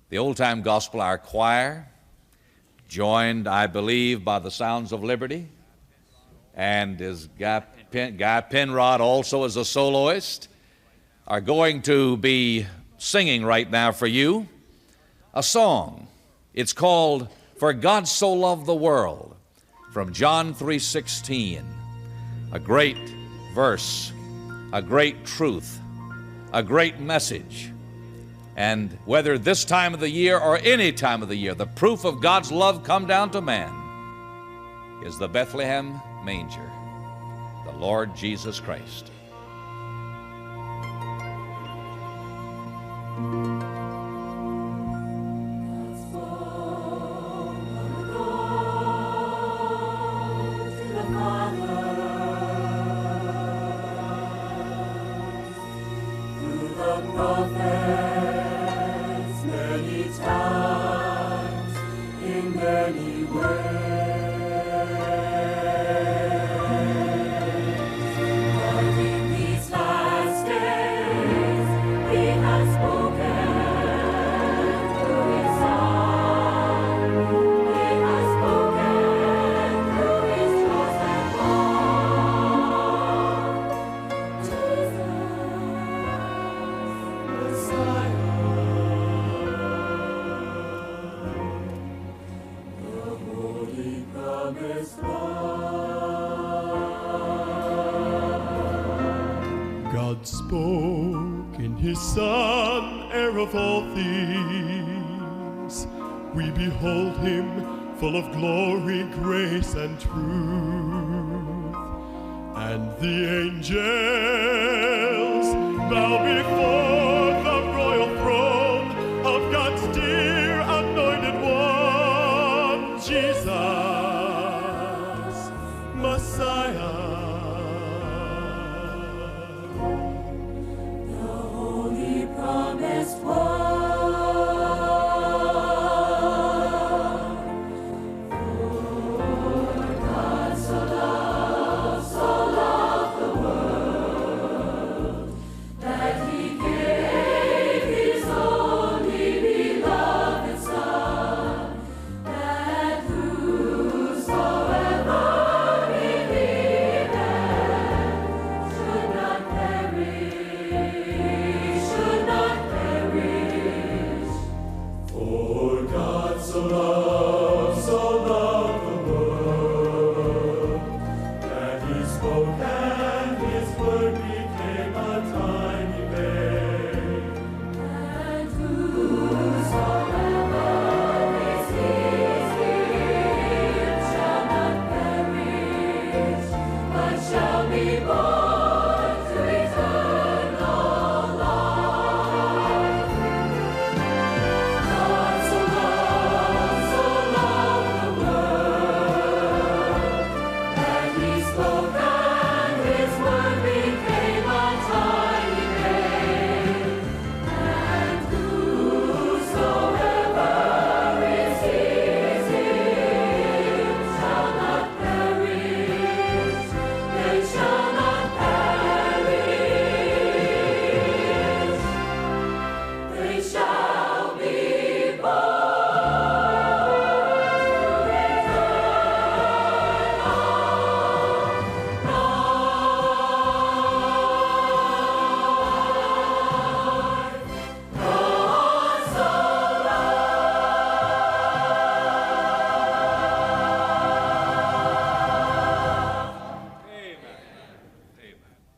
The old-time gospel hour choir, joined, I believe, by the Sounds of Liberty, and as Guy Penrod also as a soloist, are going to be singing right now for you a song. It's called "For God So Loved the World," from John 3:16. A great verse, a great truth, a great message. And whether this time of the year or any time of the year, the proof of God's love come down to man is the Bethlehem manger, the Lord Jesus Christ. God spoke in His Son, heir of all things. We behold Him full of glory, grace, and truth. And the angels bow before